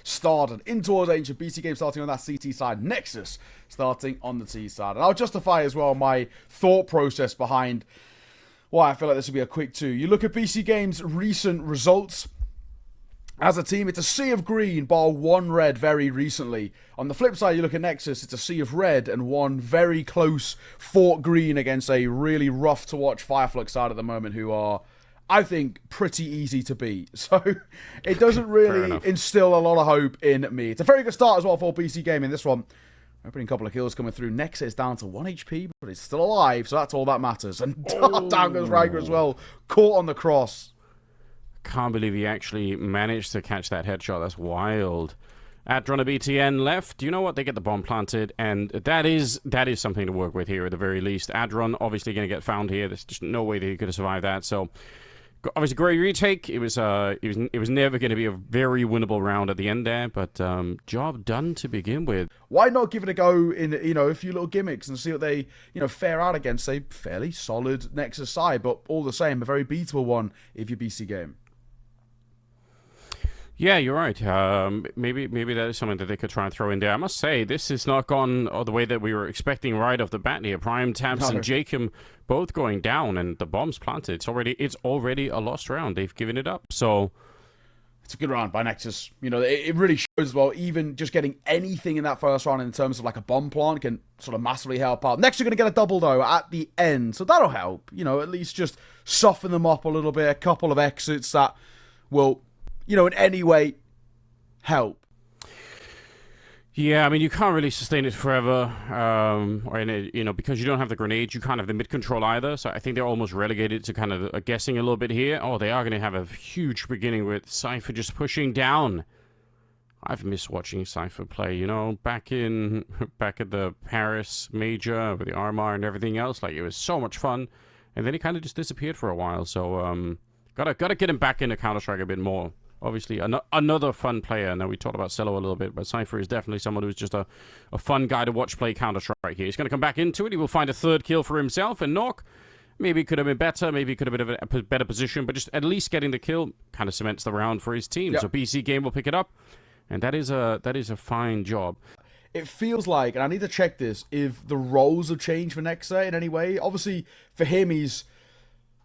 started. In towards Ancient, BC.Game starting on that CT side, Nexus starting on the T side. And I'll justify as well my thought process behind why I feel like this would be a quick 2. You look at BC.Game's recent results. As a team, it's a sea of green, bar 1 red very recently. On the flip side, you look at Nexus, it's a sea of red and 1 very close fort green against a really rough-to-watch Fireflux side at the moment who are, I think, pretty easy to beat. So it doesn't really instill a lot of hope in me. It's a very good start as well for BC.Game in this one. Opening a couple of kills coming through. Nexus down to 1 HP, but it's still alive, so that's all that matters. And down goes Riker as well, caught on the cross. Can't believe he actually managed to catch that headshot. That's wild. Adron of BTN left. You know what? They get the bomb planted, and that is something to work with here at the very least. Adron obviously going to get found here. There's just no way that he could have survived that. So obviously great retake. It was never going to be a very winnable round at the end there, but job done to begin with. Why not give it a go in a few little gimmicks and see what they fare out against a fairly solid Nexus side, but all the same a very beatable one if you're BC.Game. Yeah, you're right. Maybe that is something that they could try and throw in there. I must say, this has not gone the way that we were expecting right off the bat here. Prime, Tabs, and Jacob both going down, and the bomb's planted. It's already a lost round. They've given it up. So it's a good round by Nexus. It really shows as well. Even just getting anything in that first round in terms of like a bomb plant can sort of massively help out. Next, you're going to get a double though at the end, so that'll help. At least just soften them up a little bit. A couple of exits that will, in any way, help. Yeah, I mean, you can't really sustain it forever, because you don't have the grenades, you can't have the mid-control either, so I think they're almost relegated to kind of guessing a little bit here. Oh, they are going to have a huge beginning with Cypher just pushing down. I've missed watching Cypher play, back at the Paris Major with the Armor and everything else. Like, it was so much fun, and then he kind of just disappeared for a while, so gotta get him back into Counter-Strike a bit more. Obviously, another fun player. Now, we talked about Cello a little bit, but Cypher is definitely someone who's just a fun guy to watch play Counter-Strike here. He's going to come back into it. He will find a 3rd kill for himself, and Nok maybe could have been better. Maybe he could have been in a better position, but just at least getting the kill kind of cements the round for his team. Yep. So BC.Game will pick it up, and that is a fine job. It feels like, and I need to check this, if the roles have changed for Nexa in any way. Obviously, for him, he's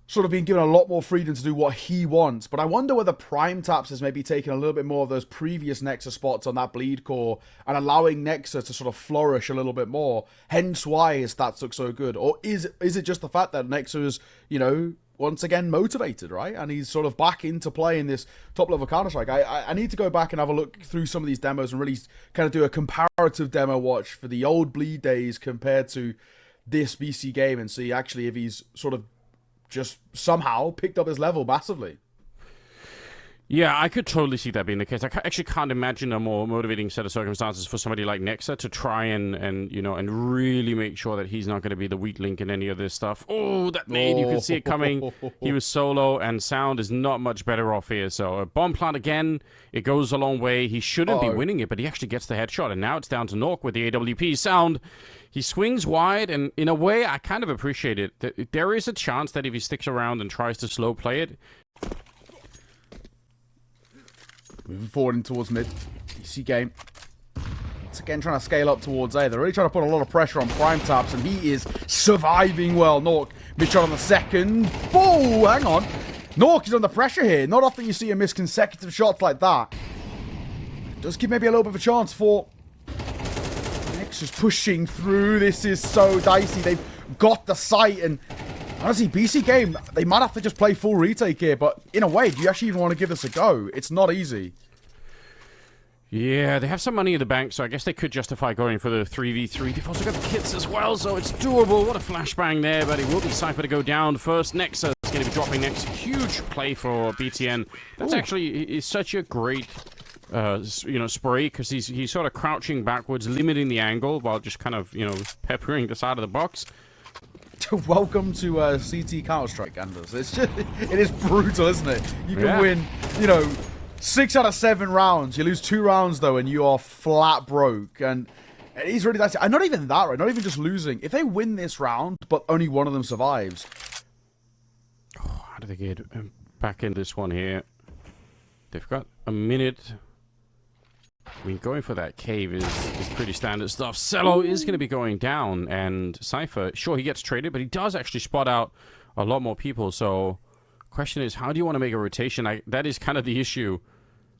sort of being given a lot more freedom to do what he wants. But I wonder whether Prime Taps has maybe taken a little bit more of those previous Nexa spots on that bleed core and allowing Nexa to sort of flourish a little bit more. Hence why his stats look so good. Or is it just the fact that Nexa is, once again motivated, right? And he's sort of back into playing this top-level Counter-Strike. I need to go back and have a look through some of these demos and really kind of do a comparative demo watch for the old bleed days compared to this BC.Game and see actually if he's sort of just somehow picked up his level massively. Yeah, I could totally see that being the case. I actually can't imagine a more motivating set of circumstances for somebody like Nexa to try and really make sure that he's not going to be the weak link in any of this stuff. Oh, that nade, you can see it coming. He was solo, and Sound is not much better off here. So a bomb plant again, it goes a long way. He shouldn't be winning it, but he actually gets the headshot, and now it's down to Nok with the AWP. Sound, he swings wide, and in a way, I kind of appreciate it. There is a chance that if he sticks around and tries to slow play it. Moving forward in towards mid. BC.Game. Once again, trying to scale up towards A. They're really trying to put a lot of pressure on Prime Taps, and he is surviving well. Nok, mid-shot on the second. Oh, hang on. Nok is under pressure here. Not often you see him miss consecutive shots like that. Does give maybe a little bit of a chance for Nexus pushing through. This is so dicey. They've got the sight, and honestly, BC.Game, they might have to just play full retake here, but in a way, do you actually even want to give this a go? It's not easy. Yeah, they have some money in the bank, so I guess they could justify going for the 3v3. They've also got the kits as well, so it's doable. What a flashbang there, but it will be Cypher to go down first. Nexus is going to be dropping next. Huge play for BTN. That's actually is such a great spray, because he's sort of crouching backwards, limiting the angle, while just kind of, peppering the side of the box. Welcome to CT Counter-Strike, Anders. It is brutal, isn't it? You can win, 6 out of 7 rounds. You lose 2 rounds, though, and you are flat broke. And he's really nice. And not even that, right? Not even just losing. If they win this round, but only one of them survives. Oh, how do they get back in this one here? They've got a minute I mean, going for that cave is pretty standard stuff. Cello is going to be going down, and Cypher, sure, he gets traded, but he does actually spot out a lot more people. So, question is, how do you want to make a rotation? That is kind of the issue.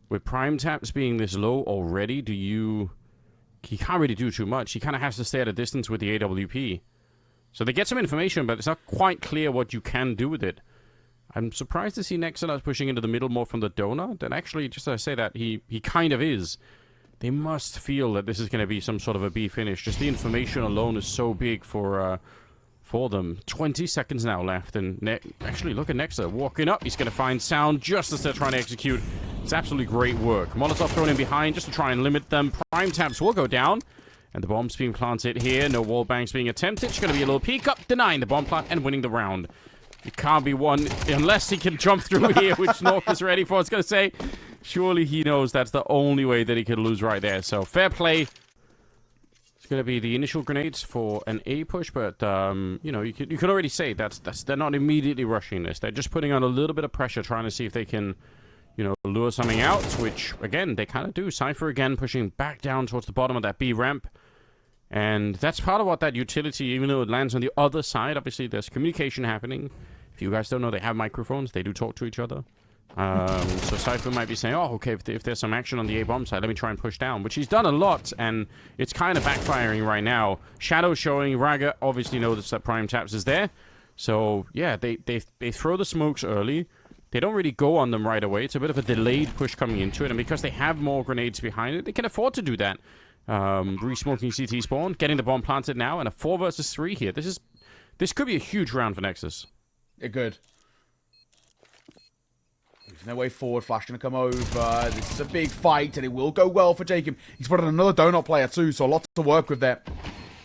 With prime taps being this low already, he can't really do too much. He kind of has to stay at a distance with the AWP. So they get some information, but it's not quite clear what you can do with it. I'm surprised to see Nexus pushing into the middle more from the donut. And actually, just to say that, he kind of is. They must feel that this is going to be some sort of a B finish. Just the information alone is so big for them. 20 seconds now left. And actually, look at Nexus walking up. He's going to find Sound just as they're trying to execute. It's absolutely great work. Molotov thrown in behind just to try and limit them. Prime taps will go down. And the bomb's being planted here. No wall bangs being attempted. It's going to be a little peek up, denying the bomb plant and winning the round. It can't be won unless he can jump through here, which Nork is ready for. I was going to say, surely he knows that's the only way that he could lose right there. So, fair play. It's going to be the initial grenades for an A push, but, you know, you can already say they're not immediately rushing this. They're just putting on a little bit of pressure, trying to see if they can, you know, lure something out, which, again, they kind of do. Cypher, again, pushing back down towards the bottom of that B ramp. And that's part of what that utility, even though it lands on the other side, obviously there's communication happening. If you guys don't know, they have microphones. They do talk to each other. So Cypher might be saying, oh, okay, if there's some action on the A-bomb side, let me try and push down. Which he's done a lot, and it's kind of backfiring right now. Shadow showing. Raga obviously knows that Prime Taps is there. So, yeah, they throw the smokes early. They don't really go on them right away. It's a bit of a delayed push coming into it. And because they have more grenades behind it, they can afford to do that. Re-smoking CT spawn, getting the bomb planted now, and a 4 versus 3 here. This could be a huge round for Nexus. It could. Moving their way forward, Flash gonna come over. This is a big fight, and it will go well for Jacob. He's put in another donut player too, so lots to work with there.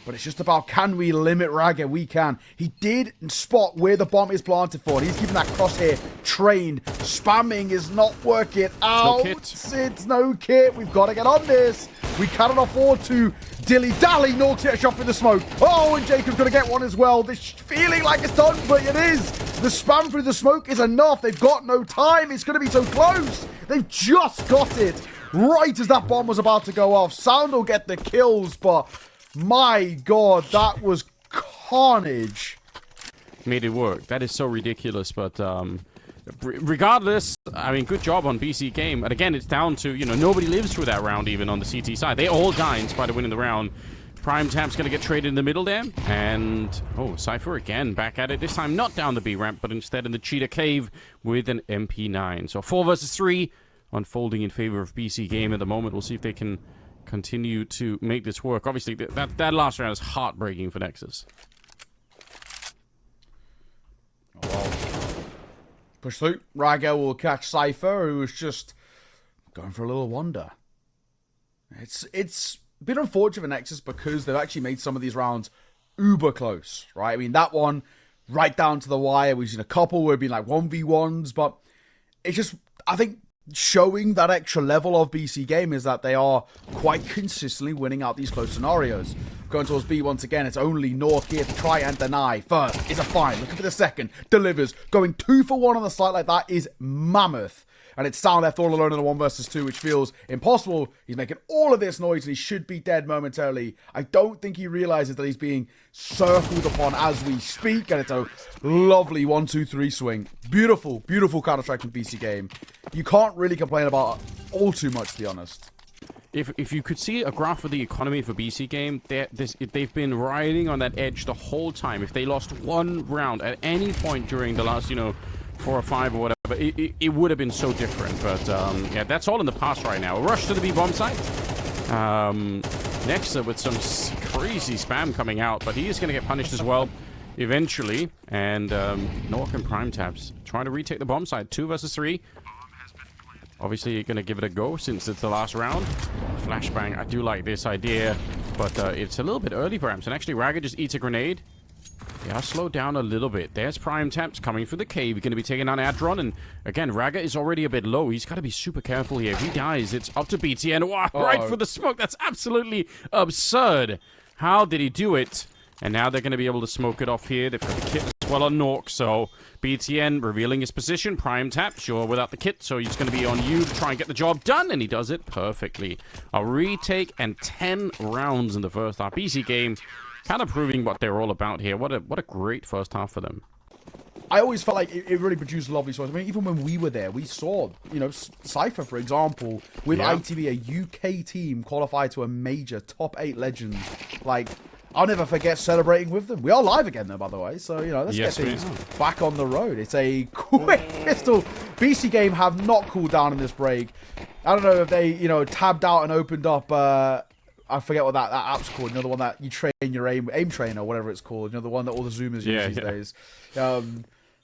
But it's just about, can we limit Raga? We can. He did spot where the bomb is planted for. He's keeping that crosshair trained. Spamming is not working out. It's no kit. We've got to get on this. We cannot afford to dilly-dally. Norks hit a shot through the smoke. Oh, and Jacob's going to get one as well. This feeling like it's done, but it is. The spam through the smoke is enough. They've got no time. It's going to be so close. They've just got it right as that bomb was about to go off. Sound will get the kills, but my God, that was carnage. Made it work. That is so ridiculous, but regardless, I mean, good job on BC.Game. And again, it's down to, you know, nobody lives through that round even on the CT side. They all die in spite of winning the round. Prime Tap's going to get traded in the middle there. And, oh, Cypher again back at it. This time not down the B ramp, but instead in the Cheetah Cave with an MP9. So 4 versus 3 unfolding in favor of BC.Game at the moment. We'll see if they can continue to make this work. Obviously, that last round is heartbreaking for Nexus. Oh, well. Push through. Raga will catch Cypher, who is just going for a little wander. It's a bit unfortunate for Nexus because they've actually made some of these rounds uber close, right? I mean, that one right down to the wire. We've seen a couple where it'd been like 1v1s, but it's just, I think, showing that extra level of BC.Game is that they are quite consistently winning out these close scenarios. Going towards B once again, it's only North here to try and deny. First is a fine, looking for the second, delivers. Going 2 for 1 on the site like that is mammoth. And it's Sound left all alone in a 1 versus 2, which feels impossible. He's making all of this noise and he should be dead momentarily. I don't think he realizes that he's being circled upon as we speak. And it's a lovely 1-2-3 swing. Beautiful, beautiful Counter-Strike from BC.Game. You can't really complain about all too much, to be honest. If you could see a graph of the economy for BC.Game, they've been riding on that edge the whole time. If they lost one round at any point during the last, you know, 4 or 5 or whatever, it would have been so different. But yeah, that's all in the past right now. A rush to the B-bomb site. Nexus with some crazy spam coming out, but he is going to get punished as well eventually. And Nork and Prime Taps trying to retake the bomb site. 2 versus 3. Obviously, you're going to give it a go since it's the last round. Flashbang, I do like this idea, but it's a little bit early perhaps. And actually, Raga just eats a grenade. They are slowed down a little bit. There's Prime Taps coming for the cave. He's going to be taking on Adron. And again, Raga is already a bit low. He's got to be super careful here. If he dies, it's up to BTN. Wow, right for the smoke. That's absolutely absurd. How did he do it? And now they're going to be able to smoke it off here. They've got the kit as well on Nork, so BTN revealing his position, prime tap, sure, without the kit, so he's going to be on you to try and get the job done, and he does it perfectly. A retake and 10 rounds in the first half. BC.Game kind of proving what they're all about here. What a great first half for them. I always felt like it really produced lovely stories. I mean, even when we were there, we saw, you know, Cypher, for example, with ITV, a UK team qualified to a major top 8 legends. Like, I'll never forget celebrating with them. We are live again, though, by the way. So, you know, let's get things back on the road. It's a quick pistol. BC.Game have not cooled down in this break. I don't know if they, you know, tabbed out and opened up, I forget what that app's called. You know, the one that you train your aim trainer, or whatever it's called. You know, the one that all the Zoomers use these days.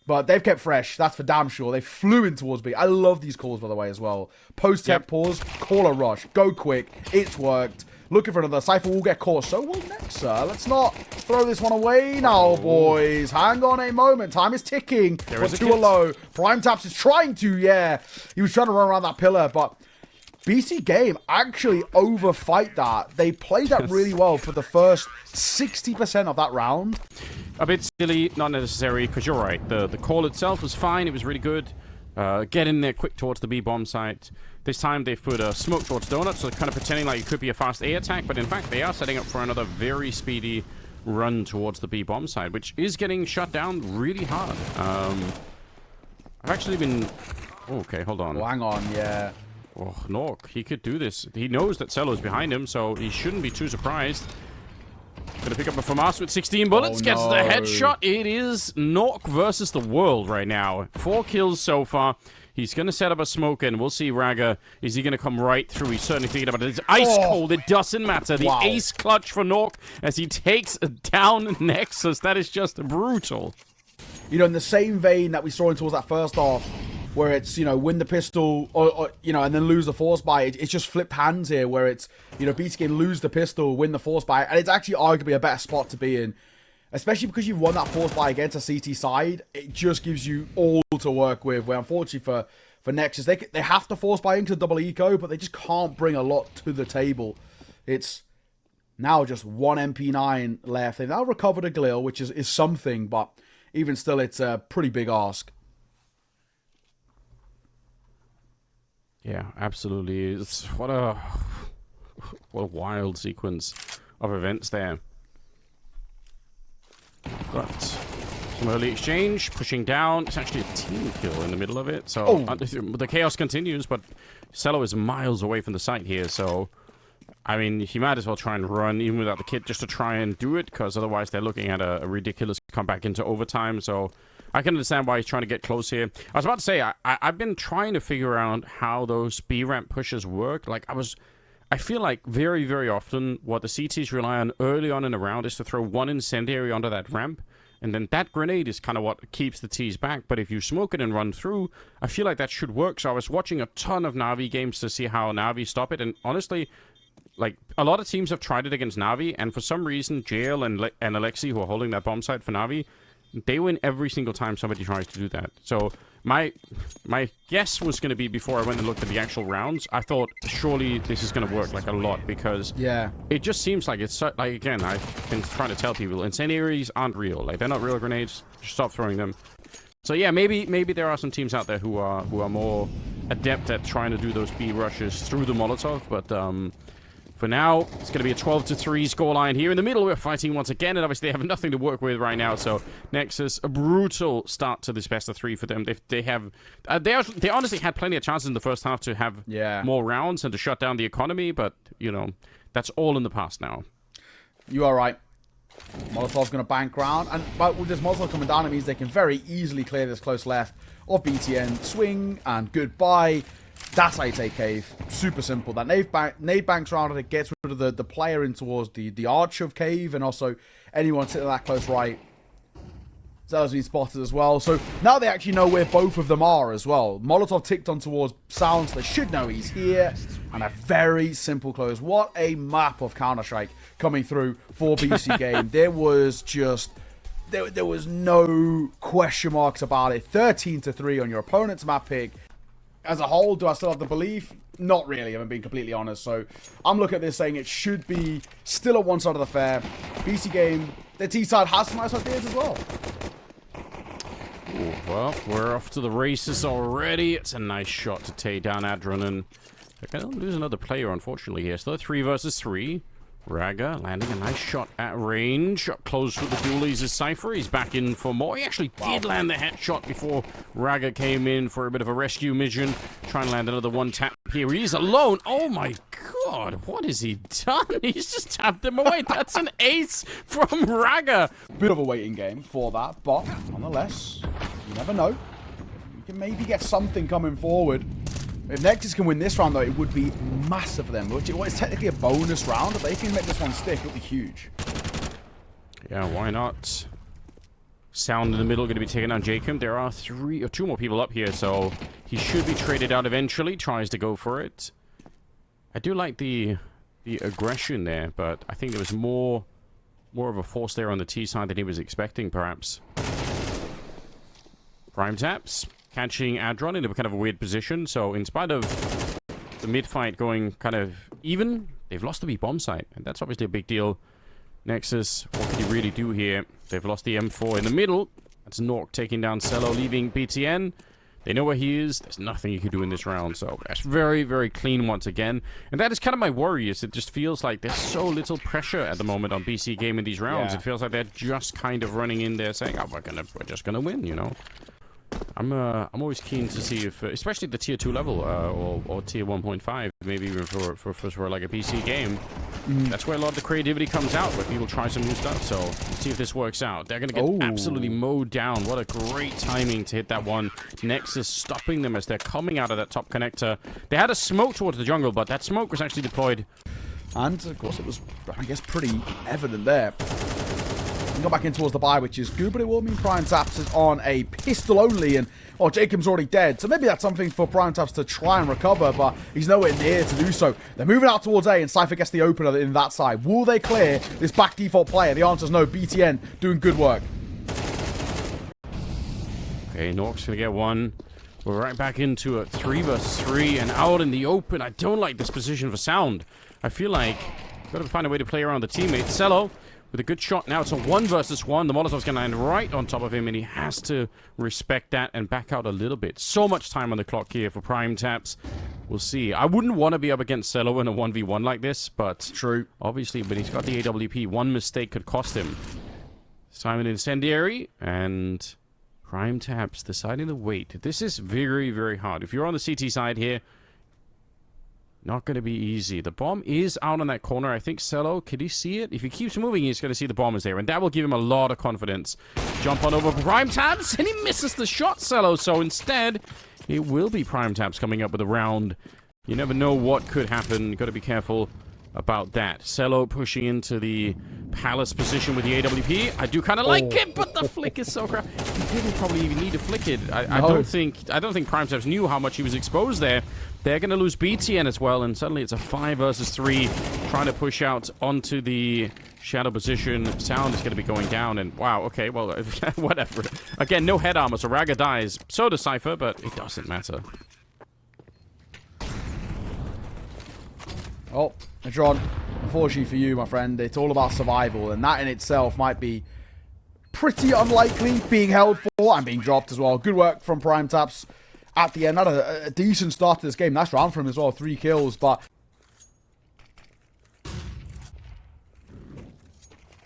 But they've kept fresh. That's for damn sure. They flew in towards B. I love these calls, by the way, as well. Post-tech pause, call a rush. Go quick. It's worked. Looking for another. Cypher will get caught. So will Nexus. Let's not throw this one away now, boys. Hang on a moment. Time is ticking. But 2 are low. Prime Taps is trying to, He was trying to run around that pillar, but BC.Game actually overfight that. They played that really well for the first 60% of that round. A bit silly, not necessary, because you're right. The call itself was fine. It was really good. Get in there quick towards the B bomb site. This time they've put a smoke towards Donut, so they're kind of pretending like it could be a fast A attack, but in fact they are setting up for another very speedy run towards the B bomb site, which is getting shut down really hard. I've actually been... Oh, okay, hold on. Oh, hang on, Oh, Nork, he could do this. He knows that Cello's behind him, so he shouldn't be too surprised. Gonna pick up a FAMAS with 16 bullets, gets the headshot. It is Nork versus the world right now. 4 kills so far. He's gonna set up a smoke, and we'll see Raga. Is he gonna come right through? He's certainly thinking about it. It's ice cold. It doesn't matter. The ace clutch for Nork as he takes down Nexus. That is just brutal. You know, in the same vein that we saw in towards that first half, where it's, you know, win the pistol, or you know, and then lose the force buy. It's just flipped hands here, where it's, you know, BC.Game lose the pistol, win the force buy, and it's actually arguably a better spot to be in, especially because you've won that force buy against a CT side. It just gives you all to work with. Where unfortunately for Nexus, they have to force buy into double eco, but they just can't bring a lot to the table. It's now just 1 MP9 left. They've now recovered a Glil, which is something, but even still, it's a pretty big ask. Yeah, absolutely. It's what a wild sequence of events there. Got some early exchange, pushing down. It's actually a team kill in the middle of it. So the chaos continues, but Cello is miles away from the site here. So, I mean, he might as well try and run even without the kit just to try and do it, because otherwise they're looking at a ridiculous comeback into overtime. So I can understand why he's trying to get close here. I was about to say, I've been trying to figure out how those B-ramp pushes work. Like, I feel like very, very often what the CTs rely on early on in a round is to throw one incendiary onto that ramp, and then that grenade is kind of what keeps the T's back. But if you smoke it and run through, I feel like that should work. So I was watching a ton of Na'Vi games to see how Na'Vi stop it, and honestly, like, a lot of teams have tried it against Na'Vi, and for some reason, JL and Alexi, who are holding that bomb site for Na'Vi, they win every single time somebody tries to do that. So my guess was going to be, before I went and looked at the actual rounds, I thought surely this is going to work like a lot, because it just seems like it's so, like, again, I've been trying to tell people incendiaries aren't real. Like, they're not real grenades. Just stop throwing them. So yeah, maybe there are some teams out there who are more adept at trying to do those B rushes through the Molotov, but for now, it's going to be a 12-3 scoreline here. In the middle, we're fighting once again, and obviously they have nothing to work with right now. So Nexus, a brutal start to this best of 3 for them. They honestly had plenty of chances in the first half to have more rounds and to shut down the economy, but, you know, that's all in the past now. You are right. Molotov's going to bank round, but with this Molotov coming down, it means they can very easily clear this close left of BTN. Swing and goodbye. That's how you take Cave. Super simple. That nade banks around, and it gets rid of the player in towards the arch of Cave, and also anyone sitting that close right. Zella's been spotted as well. So now they actually know where both of them are as well. Molotov ticked on towards Sound, so they should know he's here. And a very simple close. What a map of Counter-Strike coming through for BC.Game. There was just... There was no question marks about it. 13-3 on your opponent's map pick. As a whole, do I still have the belief? Not really, if I'm being completely honest. So I'm looking at this saying it should be still at one side of the fair. BC.Game, their T side has some nice ideas as well. Ooh, well, we're off to the races already. It's a nice shot to take down Adron, and they're going to lose another player, unfortunately, here. Still 3 versus 3. Raga landing a nice shot at range. Up close with the dualies is Cypher. He's back in for more. He actually did land the headshot before Raga came in for a bit of a rescue mission. Trying to land another one tap here. He's alone. Oh my god, what has he done? He's just tapped him away. That's an ace from Raga. Bit of a waiting game for that, but nonetheless, you never know. You can maybe get something coming forward. If Nexus can win this round, though, it would be massive for them. Which is technically a bonus round. If they can make this one stick, it'll be huge. Yeah, why not? Sound in the middle going to be taking down Jacob. There are 2 more people up here, so he should be traded out eventually. Tries to go for it. I do like the aggression there, but I think there was more of a force there on the T side than he was expecting, perhaps. Prime taps. Catching Adron in a kind of a weird position. So in spite of the mid-fight going kind of even, they've lost the B bomb site. And that's obviously a big deal. Nexus, what can you really do here? They've lost the M4 in the middle. That's Nork taking down Cello, leaving BTN. They know where he is. There's nothing you can do in this round. So that's very, very clean once again. And that is kind of my worry, is it just feels like there's so little pressure at the moment on BC.Game in these rounds. Yeah. It feels like they're just kind of running in there saying, oh, we're just gonna win, you know? I'm always keen to see if, especially the tier 2 level, or tier 1.5, maybe even for like a PC game. That's where a lot of the creativity comes out, where people try some new stuff. So let's see if this works out. They're gonna get absolutely mowed down. What a great timing to hit that one. Nexus stopping them as they're coming out of that top connector. They had a smoke towards the jungle, but that smoke was actually deployed. And of course, it was, I guess, pretty evident there. Go back in towards the buy, which is good, but it will mean Prime Taps is on a pistol only, and Jacob's already dead, so maybe that's something for Prime Taps to try and recover, but he's nowhere near to do so. They're moving out towards A, and Cypher gets the opener in that side. Will they clear this back default player? The answer is no. BTN doing good work. Okay, Nork's gonna get one. We're right back into a 3 versus 3, and out in the open. I don't like this position for Sound. I feel like we've got to find a way to play around the teammate. Cello with a good shot. Now it's a 1 versus 1. The Molotov's going to land right on top of him, and he has to respect that and back out a little bit. So much time on the clock here for Prime Taps. We'll see. I wouldn't want to be up against Cello in a 1v1 like this, but true. Obviously, but he's got the AWP. One mistake could cost him. Simon Incendiary and Prime Taps deciding to wait. This is very, very hard. If you're on the CT side here, not going to be easy. The bomb is out on that corner. I think Cello, could he see it? If he keeps moving, he's going to see the bomb is there, and that will give him a lot of confidence. Jump on over Prime Taps, and he misses the shot, Cello. So instead, it will be Prime Taps coming up with a round. You never know what could happen. You've got to be careful about that. Cello pushing into the Palace position with the AWP. I do kind of like it, but the flick is so crap. He didn't probably even need to flick it. I don't think Prime Taps knew how much he was exposed there. They're going to lose BTN as well, and suddenly it's a 5 versus 3, trying to push out onto the shadow position. Sound is going to be going down, and wow, okay, well, whatever. Again, no head armor, so Raga dies. So does Cypher, but it doesn't matter. Oh, Adron, unfortunately for you, my friend, it's all about survival, and that in itself might be pretty unlikely, being held for and being dropped as well. Good work from Prime Taps at the end. Not a decent start to this game. Nice round for him as well, 3 kills, but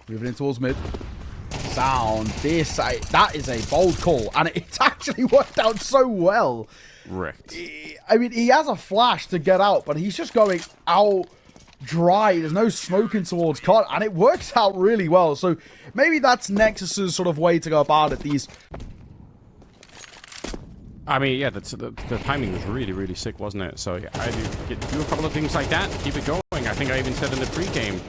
moving in towards mid. Sound, that is a bold call, and it's actually worked out so well. Wrecked. I mean, he has a flash to get out, but he's just going out dry. There's no smoking towards Cot, and it works out really well. So maybe that's Nexus's sort of way to go about it. I mean, yeah, the timing was really, really sick, wasn't it? So yeah, I do a couple of things like that, keep it going. I think I even said in the pre-game,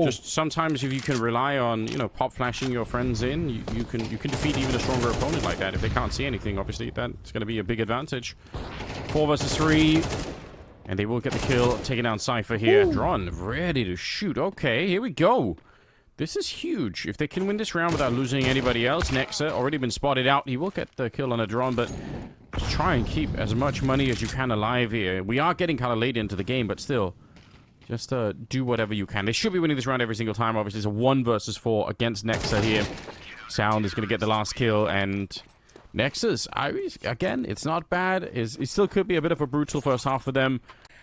just sometimes if you can rely on, you know, pop flashing your friends in, you can defeat even a stronger opponent like that. If they can't see anything, obviously, that's going to be a big advantage. 4 versus 3, and they will get the kill, taking down Cypher here. Dron, ready to shoot. Okay, here we go. This is huge. If they can win this round without losing anybody else, Nexa already been spotted out. He will get the kill on a Dron, but try and keep as much money as you can alive here. We are getting kind of late into the game, but still, just do whatever you can. They should be winning this round every single time. Obviously, it's a 1 versus 4 against Nexa here. Sound is going to get the last kill, and Nexus, again, it's not bad. It still could be a bit of a brutal first half for them.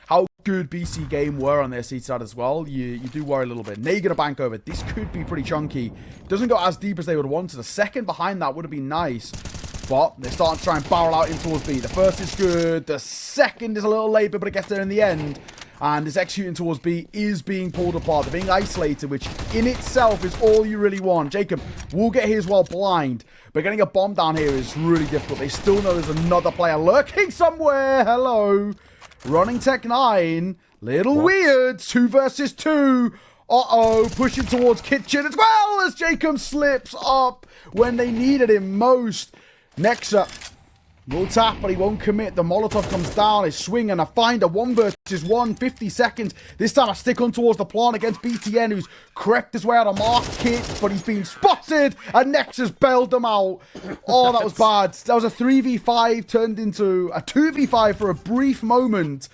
How good BC.Game were on their CT side as well, you do worry a little bit. Now you're going to bank over. This could be pretty chunky. Doesn't go as deep as they would want. The second behind that would have been nice. But they're starting to try and barrel out in towards B. The first is good. The second is a little late, but it gets there in the end. And this executing towards B is being pulled apart. They're being isolated, which in itself is all you really want. Jacob will get his while blind, but getting a bomb down here is really difficult. They still know there's another player lurking somewhere. Hello. Running Tech 9. Little weird. 2 versus 2. Uh-oh. Pushing towards Kitchen as well as Jacob slips up when they needed him most. Nexus will tap, but he won't commit. The Molotov comes down. His swing and a finder. 1 versus 1. 50 seconds. This time a stick on towards the plant against BTN, who's crept his way out of market, but he's been spotted, and Nexus bailed them out. Oh, that was bad. That was a 3v5 turned into a 2v5 for a brief moment.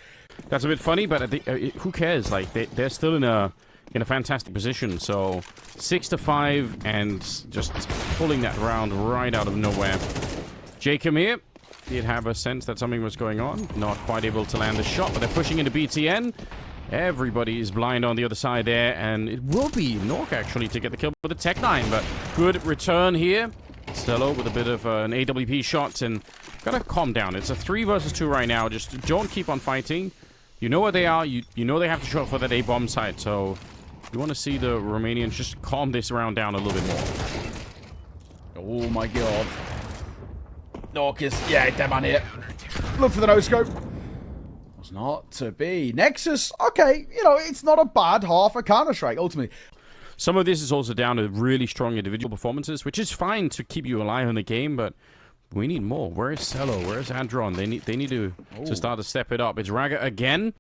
That's a bit funny, but I think, who cares? Like, they're still in a fantastic position. So 6-5 and just pulling that round right out of nowhere. Jacob here did have a sense that something was going on. Not quite able to land the shot, but they're pushing into BTN. Everybody is blind on the other side there, and it will be Nork actually to get the kill with the Tech 9, but good return here. Stello with a bit of an AWP shot, and gotta calm down. It's a 3 versus 2 right now. Just don't keep on fighting. You know where they are. You know they have to show up for that A-bomb site, so you want to see the Romanians just calm this round down a little bit more. Oh my god. Nork is, yeah, dead man here. Look for the no-scope. Was not to be. Nexus, okay, you know, it's not a bad half of Counter-Strike, ultimately. Some of this is also down to really strong individual performances, which is fine to keep you alive in the game, but we need more. Where is Cello? Where is Adron? They need to start to step it up. It's Raga again.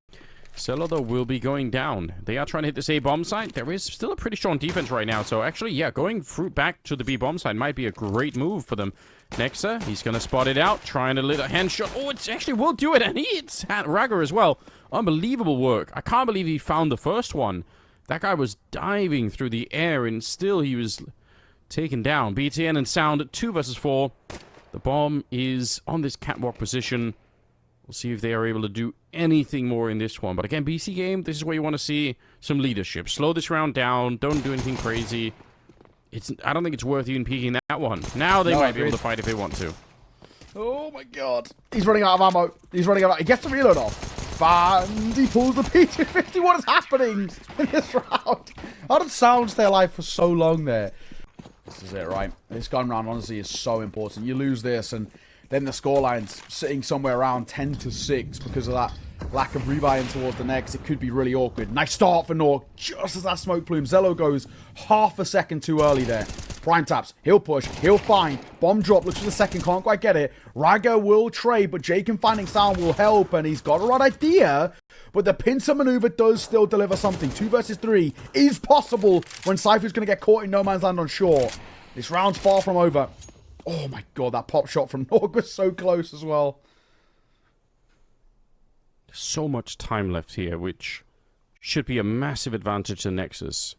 Cello, though, will be going down. They are trying to hit this A-bomb site. There is still a pretty strong defense right now. So, actually, yeah, going back to the B-bomb site might be a great move for them. Nexa, he's going to spot it out. Trying a little hand shot. Oh, it actually will do it. And he hits Raga as well. Unbelievable work. I can't believe he found the first one. That guy was diving through the air, and still he was taken down. BTN and Sound, 2 versus 4. The bomb is on this catwalk position. We'll see if they are able to do anything more in this one. But again, BC.Game, this is where you want to see some leadership. Slow this round down. Don't do anything crazy. I don't think it's worth even peeking that one. Now they might be able to fight if they want to. Oh my god. He's running out of ammo. He's running out. He gets the reload off. And he pulls the P250. What is happening in this round? How did Sound stay alive for so long there? This is it, right? This gun round, honestly, is so important. You lose this, and then the scoreline's sitting somewhere around 10-6 because of that lack of rebuying towards the next. It could be really awkward. Nice start for Nork. Just as that smoke plume. Zello goes half a second too early there. Prime taps. He'll push. He'll find. Bomb drop. Looks for the second. Can't quite get it. Raga will trade, but Jacob finding Sound will help, and he's got a right idea. But the pincer maneuver does still deliver something. 2 versus 3 is possible when Cypher's going to get caught in no man's land on shore. This round's far from over. Oh my god, that pop shot from Nork was so close as well. So much time left here, which should be a massive advantage to Nexus.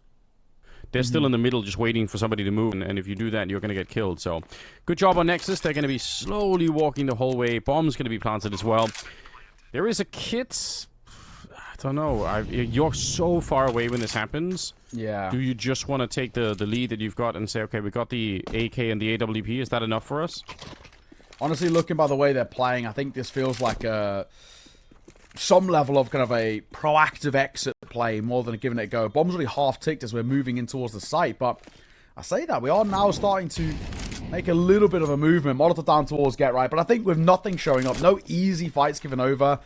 They're still in the middle just waiting for somebody to move, and if you do that, you're going to get killed. So, good job on Nexus. They're going to be slowly walking the whole way. Bomb's going to be planted as well. There is a kit. I don't know. You're so far away when this happens. Yeah. Do you just want to take the lead that you've got and say, okay, we got the AK and the AWP. Is that enough for us? Honestly, looking by the way they're playing, I think this feels like some level of kind of a proactive exit play more than giving it a go. Bomb's really half ticked as we're moving in towards the site, but I say that we are now starting to make a little bit of a movement. Molotov down towards Get Right, but I think with nothing showing up, no easy fights given over.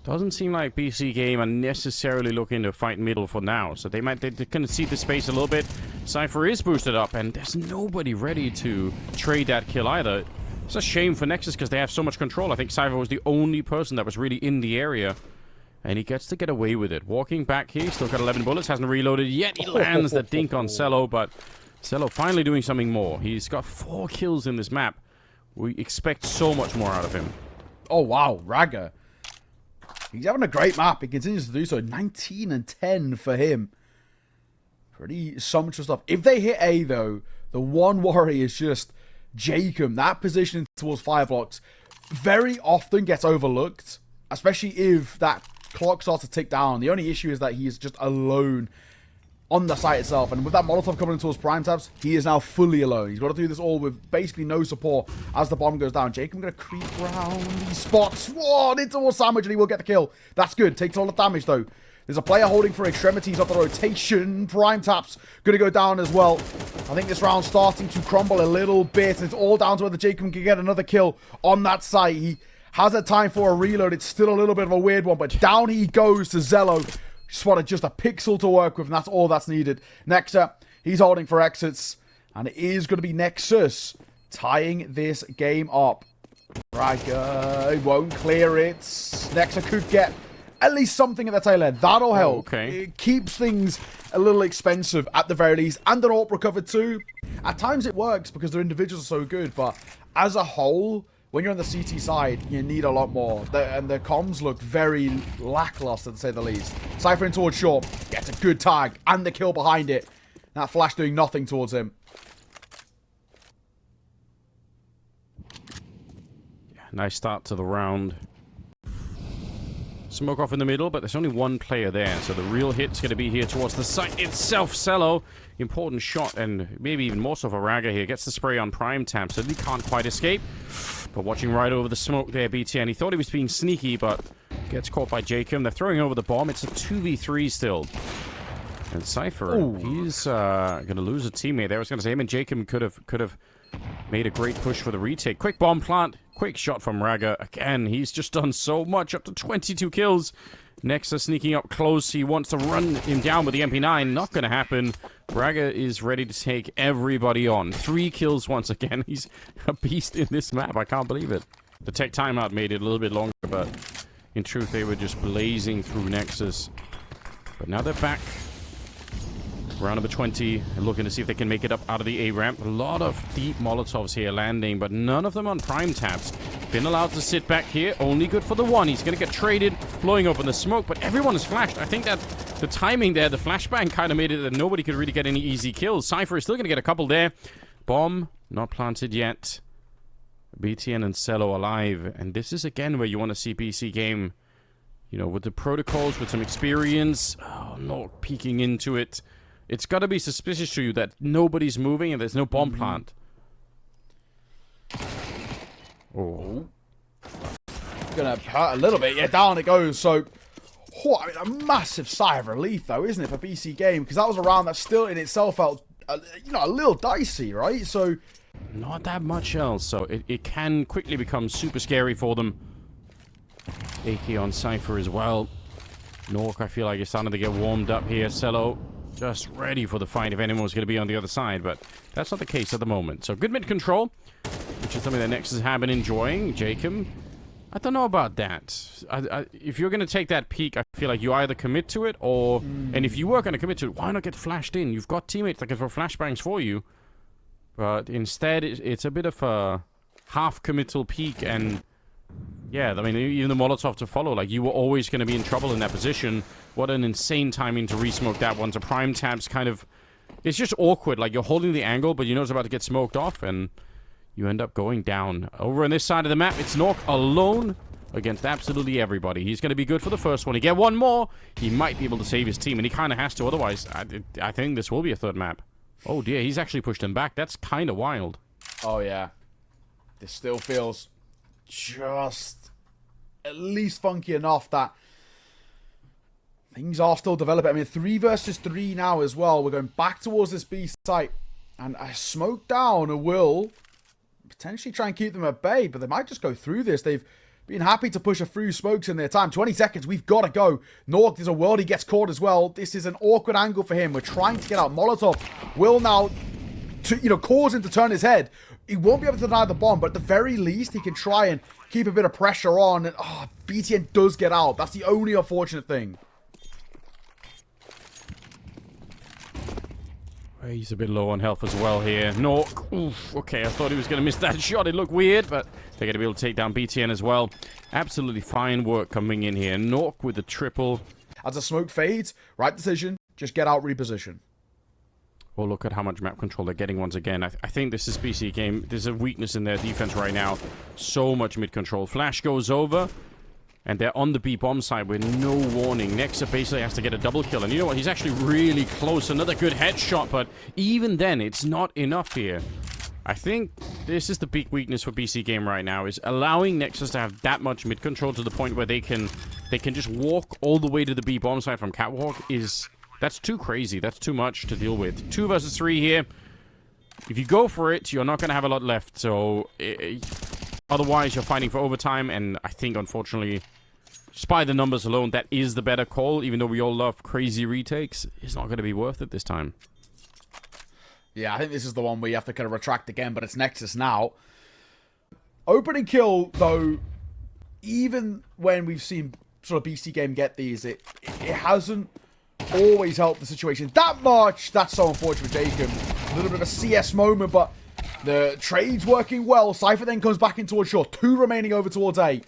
Doesn't seem like BC.Game are necessarily looking to fight middle for now, so they can see the space a little bit. Cypher is boosted up, and there's nobody ready to trade that kill either. It's a shame for Nexus because they have so much control. I think Cypher was the only person that was really in the area, and he gets to get away with it. Walking back here, still got 11 bullets, hasn't reloaded yet. He lands the dink on Cello, but Cello finally doing something more. He's got 4 kills in this map. We expect so much more out of him. Oh wow, Raga. He's having a great map. He continues to do so. 19 and 10 for him. Pretty sumptuous stuff. If they hit A, though, the one worry is just Jacob, that position towards Fireblocks, very often gets overlooked, especially if that clock starts to tick down. The only issue is that he is just alone on the site itself, and with that Molotov coming towards prime tabs, he is now fully alone. He's got to do this all with basically no support as the bomb goes down. Jacob going to creep around these spots. Whoa, into more sandwich, and he will get the kill. That's good. Takes a lot of damage, though. There's a player holding for extremities of the rotation. Prime taps going to go down as well. I think this round's starting to crumble a little bit. It's all down to whether Jacob can get another kill on that site. He has a time for a reload. It's still a little bit of a weird one, but down he goes to Zello. Spotted just a pixel to work with, and that's all that's needed. Next up, he's holding for exits, and it is going to be Nexus tying this game up. Raga won't clear it. Nexus could get at least something at the tail end. That'll help. Okay. It keeps things a little expensive at the very least, and an AWP recovered too. At times it works because their individuals are so good, but as a whole, when you're on the CT side, you need a lot more. And the comms look very lackluster, to say the least. Cypher in towards short. Gets a good tag. And the kill behind it. That flash doing nothing towards him. Yeah, nice start to the round. Smoke off in the middle, but there's only one player there. So the real hit's going to be here towards the site itself. Cello, important shot, and maybe even more so for Raga here. Gets the spray on prime tab, so he can't quite escape. But watching right over the smoke there, BTN. He thought he was being sneaky, but gets caught by Jacob. They're throwing over the bomb. It's a 2v3 still. And Cypher, he's going to lose a teammate there. I was going to say him and Jacob could have made a great push for the retake. Quick bomb plant. Quick shot from Raga. Again, he's just done so much. Up to 22 kills. Nexus sneaking up close. He wants to run him down with the MP9. Not going to happen. Raga is ready to take everybody on. 3 kills once again. He's a beast in this map. I can't believe it. The tech timeout made it a little bit longer, but in truth, they were just blazing through Nexus. But now they're back. Round number 20, and looking to see if they can make it up out of the A-ramp. A lot of deep Molotovs here landing, but none of them on prime tabs. Been allowed to sit back here, only good for the one. He's going to get traded, blowing open the smoke, but everyone is flashed. I think that the timing there, the flashbang kind of made it that nobody could really get any easy kills. Cypher is still going to get a couple there. Bomb, not planted yet. BTN and Cello alive, and this is again where you want to see BC.Game, you know, with the protocols, with some experience. Oh, not peeking into it. It's got to be suspicious to you that nobody's moving and there's no bomb plant. Oh. Gonna hurt a little bit. Yeah, down it goes. So, I mean, a massive sigh of relief, though, isn't it, for BC.Game? Because that was a round that still in itself felt, you know, a little dicey, right? So, not that much else. So, it can quickly become super scary for them. AK on Cypher as well. Nork, I feel like, is starting to get warmed up here. Cello just ready for the fight if anyone was going to be on the other side, but that's not the case at the moment. So good mid control, which is something that Nexus have been enjoying. Jacob, I don't know about that. If you're going to take that peek, I feel like you either commit to it or... And if you were going to commit to it, why not get flashed in? You've got teammates that can throw flashbangs for you. But instead, it's a bit of a half-committal peek, and... Yeah, I mean, even the Molotov to follow, like, you were always going to be in trouble in that position. What an insane timing to re-smoke that one. So prime tabs kind of... It's just awkward. Like, you're holding the angle, but you know it's about to get smoked off, and you end up going down. Over on this side of the map, it's Nork alone against absolutely everybody. He's going to be good for the first one. He get one more, he might be able to save his team, and he kind of has to. Otherwise, I think this will be a third map. Oh, dear, he's actually pushed him back. That's kind of wild. Oh, yeah. This still feels just at least funky enough that things are still developing. I mean, 3 versus 3 now as well. We're going back towards this B site, and a smoke down will potentially try and keep them at bay, but they might just go through this. They've been happy to push a few smokes in their time. 20 seconds, we've got to go. Nork, there's a world he gets caught as well. This is an awkward angle for him. We're trying to get out. Molotov will now, cause him to turn his head. He won't be able to deny the bomb, but at the very least, he can try and keep a bit of pressure on. And, BTN does get out. That's the only unfortunate thing. He's a bit low on health as well here. Nork, oof, okay, I thought he was going to miss that shot. It looked weird, but they're going to be able to take down BTN as well. Absolutely fine work coming in here. Nork with the triple. As the smoke fades, right decision, just get out, reposition. Oh, look at how much map control they're getting once again. I think this is BC.Game. There's a weakness in their defense right now. So much mid control. Flash goes over, and they're on the B bomb side with no warning. Nexus basically has to get a double kill. And you know what? He's actually really close. Another good headshot, but even then, it's not enough here. I think this is the big weakness for BC.Game right now, is allowing Nexus to have that much mid control to the point where they can just walk all the way to the B bomb side from Catwalk. That's too crazy. That's too much to deal with. 2 versus 3 here. If you go for it, you're not going to have a lot left. So, otherwise, you're fighting for overtime. And I think, unfortunately, just by the numbers alone, that is the better call. Even though we all love crazy retakes, it's not going to be worth it this time. Yeah, I think this is the one where you have to kind of retract again, but it's Nexus now. Opening kill, though, even when we've seen sort of BC.Game get these, it hasn't always helped the situation that much. That's so unfortunate for Jacob. A little bit of a CS moment, but the trade's working well. Cypher then comes back in towards short. 2 remaining over towards A.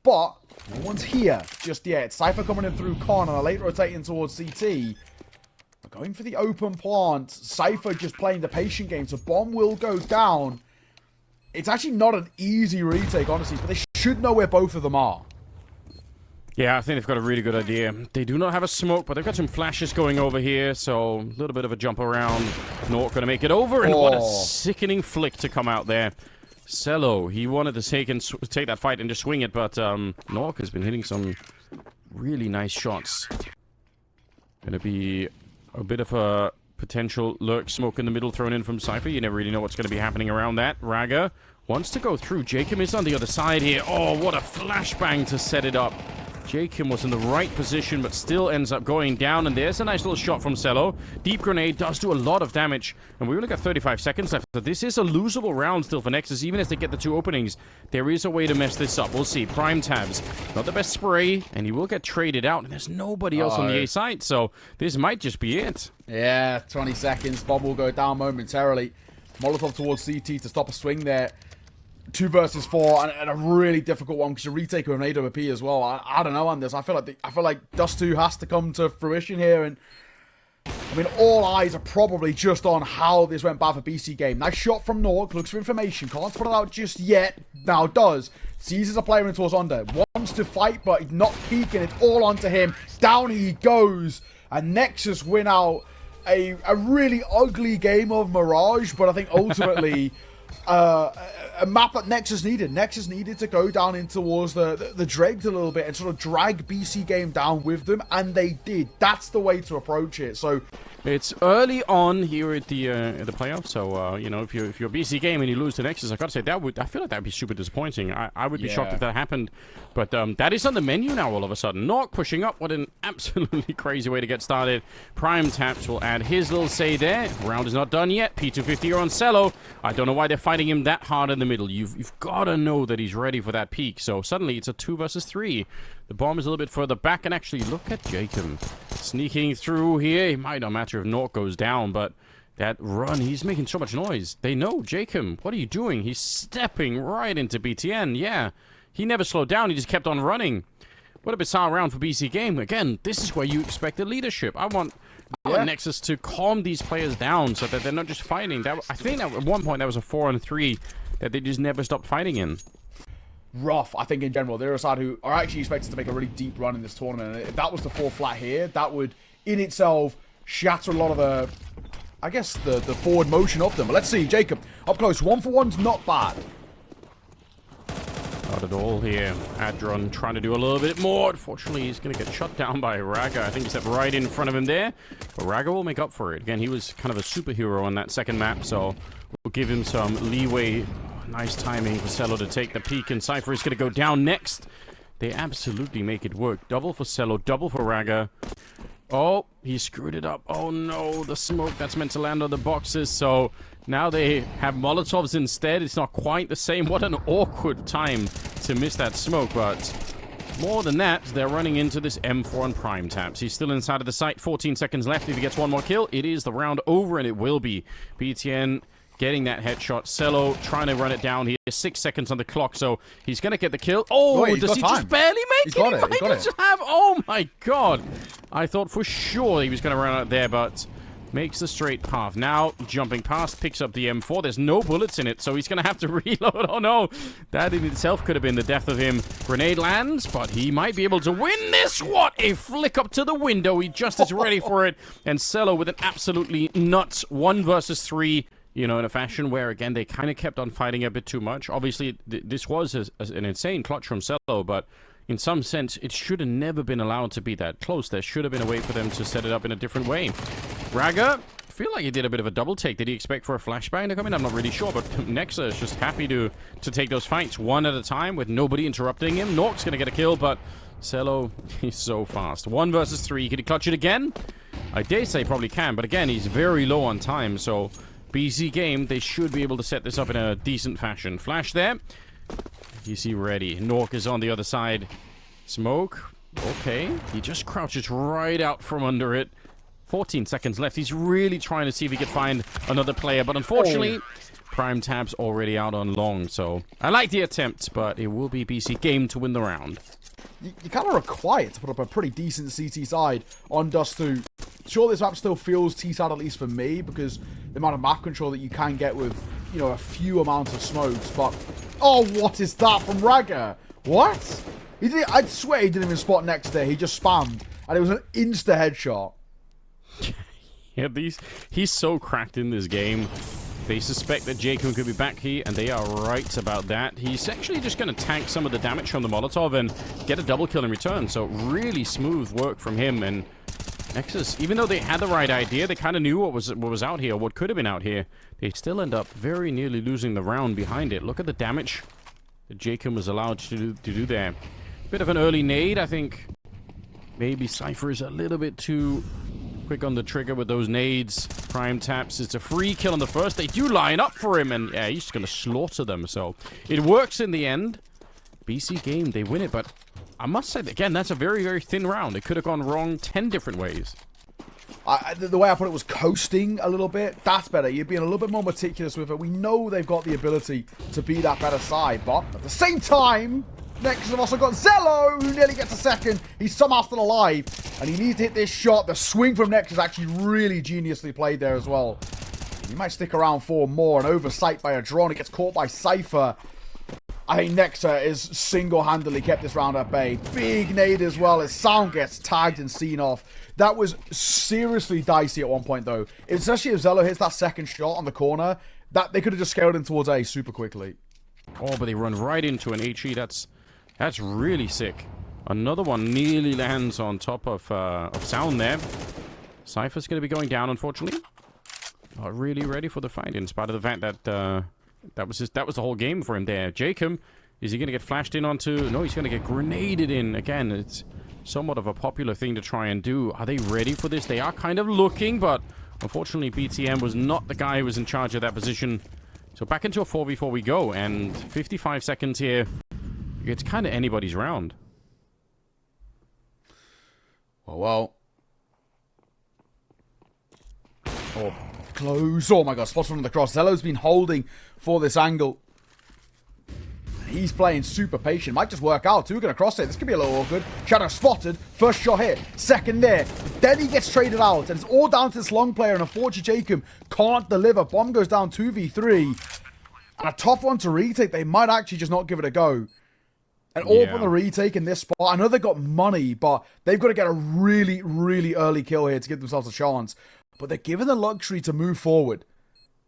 But no one's here just yet. Cypher coming in through Con and a late rotating towards CT. Going for the open plant. Cypher just playing the patient game. So bomb will go down. It's actually not an easy retake, honestly, but they should know where both of them are. Yeah, I think they've got a really good idea. They do not have a smoke, but they've got some flashes going over here, so a little bit of a jump around. Not going to make it over, and what a sickening flick to come out there. Cello, he wanted to take that fight and just swing it, but Nork has been hitting some really nice shots. Going to be a bit of a potential lurk smoke in the middle thrown in from Cypher. You never really know what's going to be happening around that. Raga wants to go through. Jacob is on the other side here. Oh, what a flashbang to set it up. Jacob was in the right position, but still ends up going down. And there's a nice little shot from Cello. Deep grenade does do a lot of damage. And we only got 35 seconds left. So this is a losable round still for Nexus. Even as they get the 2 openings, there is a way to mess this up. We'll see. Prime tabs. Not the best spray. And he will get traded out. And there's nobody else on the A side. So this might just be it. Yeah, 20 seconds. Bob will go down momentarily. Molotov towards CT to stop a swing there. 2 versus 4, and a really difficult one because you retake with an AWP as well. I don't know on this. I feel like Dust 2 has to come to fruition here, and I mean, all eyes are probably just on how this went bad for BC.Game. Nice shot from Nork, looks for information, can't put it out just yet. Now does. Sees as a player in towards under, wants to fight, but he's not peeking. It's all onto him. Down he goes, and Nexus win out a really ugly game of Mirage, but I think ultimately. A map that Nexus needed. Nexus needed to go down in towards the dregs a little bit and sort of drag BC.Game down with them, and they did. That's the way to approach it. So it's early on here at the playoffs, so you know, if you're BC.Game and you lose to Nexus, I gotta say I feel like that'd be super disappointing. I would be shocked if that happened, but that is on the menu now all of a sudden. Nork pushing up. What an absolutely crazy way to get started. Prime Taps will add his little say there. Round is not done yet. P250 are on Cello. I don't know why they're fighting him that hard in the middle. You've got to know that he's ready for that peak. So suddenly it's a 2 versus 3. The bomb is a little bit further back, and actually look at Jacob sneaking through here. It might not matter if Nork goes down, but that run, he's making so much noise. They know, Jacob, what are you doing? He's stepping right into BTN. Yeah, he never slowed down. He just kept on running. What a bizarre round for BC.Game. Again, this is where you expect the leadership. I want Nexus to calm these players down so that they're not just fighting. I think at one point that was a 4-on-3 that they just never stopped fighting in. Rough, I think, in general. They're a side who are actually expected to make a really deep run in this tournament. And if that was the 4 flat here, that would, in itself, shatter a lot of the, I guess, the forward motion of them. But let's see, Jacob, up close. 1-for-1's not bad. Not at all here. Adron trying to do a little bit more. Unfortunately, he's going to get shut down by Raga. I think he stepped right in front of him there. But Raga will make up for it. Again, he was kind of a superhero on that second map, so we'll give him some leeway. Nice timing for Cello to take the peak, and Cypher is going to go down next. They absolutely make it work. Double for Cello, double for Raga. Oh, he screwed it up. Oh no, the smoke that's meant to land on the boxes. So now they have Molotovs instead. It's not quite the same. What an awkward time to miss that smoke, but more than that, they're running into this M4 and Prime Taps. He's still inside of the site. 14 seconds left. If he gets one more kill, it is the round over, and it will be. BTN getting that headshot. Cello trying to run it down here. 6 seconds on the clock, so he's going to get the kill. Oh, does he just barely make it? Oh my god. I thought for sure he was going to run out there, but Makes the straight path. Now, jumping past, picks up the M4. There's no bullets in it, so he's going to have to reload. Oh, no. That in itself could have been the death of him. Grenade lands, but he might be able to win this. What a flick up to the window. He just is ready for it. And Cello with an absolutely nuts 1 versus 3, you know, in a fashion where, again, they kind of kept on fighting a bit too much. Obviously, this was an insane clutch from Cello, but in some sense, it should have never been allowed to be that close. There should have been a way for them to set it up in a different way. Raga, I feel like he did a bit of a double take. Did he expect for a flashbang to come in? I'm not really sure, but Nexa is just happy to take those fights one at a time with nobody interrupting him. Nork's going to get a kill, but Cello, he's so fast. 1 versus 3. Can he clutch it again? I dare say probably can, but again, he's very low on time, so BC.Game, they should be able to set this up in a decent fashion. Flash there. Is he ready? Nork is on the other side. Smoke. Okay. He just crouches right out from under it. 14 seconds left. He's really trying to see if he could find another player, but unfortunately, Prime Tab's already out on long, so I like the attempt, but it will be BC.Game to win the round. You kind of required to put up a pretty decent CT side on Dust 2. Sure, this map still feels T-side, at least for me, because the amount of map control that you can get with, you know, a few amounts of smokes, but... Oh, what is that from Raga? What? I'd swear he didn't even spot next there. He just spammed, and it was an insta headshot. Yeah, he's so cracked in this game. They suspect that Jacob could be back here, and they are right about that. He's actually just going to tank some of the damage from the Molotov and get a double kill in return. So really smooth work from him. And Nexus, even though they had the right idea, they kind of knew what was out here, what could have been out here. They still end up very nearly losing the round behind it. Look at the damage that Jacob was allowed to do there. Bit of an early nade, I think. Maybe Cypher is a little bit too quick on the trigger with those nades. Prime taps. It's a free kill on the first. They do line up for him, and yeah, he's just going to slaughter them. So it works in the end. BC.Game, they win it, but I must say, again, that's a very, very thin round. It could have gone wrong 10 different ways. The way I put it was coasting a little bit. That's better. You're being a little bit more meticulous with it. We know they've got the ability to be that better side, but at the same time, Nexus have also got Zello, who nearly gets a second. He's somehow still alive, and he needs to hit this shot. The swing from Nexus is actually really geniusly played there as well. He might stick around for more. An oversight by a drone. It gets caught by Cypher. I think Nexa is single-handedly kept this round at bay. Big nade as well as Sound gets tagged and seen off. That was seriously dicey at one point, though. Especially if Zello hits that second shot on the corner, that they could have just scaled in towards A super quickly. Oh, but they run right into an HE. That's really sick. Another one nearly lands on top of Sound there. Cypher's going to be going down, unfortunately. Not really ready for the fight, in spite of the fact that that was the whole game for him there. Jacob, is he going to get flashed in onto... No, he's going to get grenaded in. Again, it's somewhat of a popular thing to try and do. Are they ready for this? They are kind of looking, but unfortunately, BTM was not the guy who was in charge of that position. So back into a 4v4 we go, and 55 seconds here. It's kind of anybody's round. Well. Oh, close. Oh my god, spots from the cross. Zello's been holding for this angle. He's playing super patient. Might just work out. Two are going to cross it. This could be a little awkward. Shadow spotted. First shot hit. Second there. Then he gets traded out. And it's all down to this long player. And unfortunately, Jacob can't deliver. Bomb goes down 2v3. And a tough one to retake. They might actually just not give it a go. And all from the retake in this spot. I know they got money, but they've got to get a really, really early kill here to give themselves a chance. But they're given the luxury to move forward.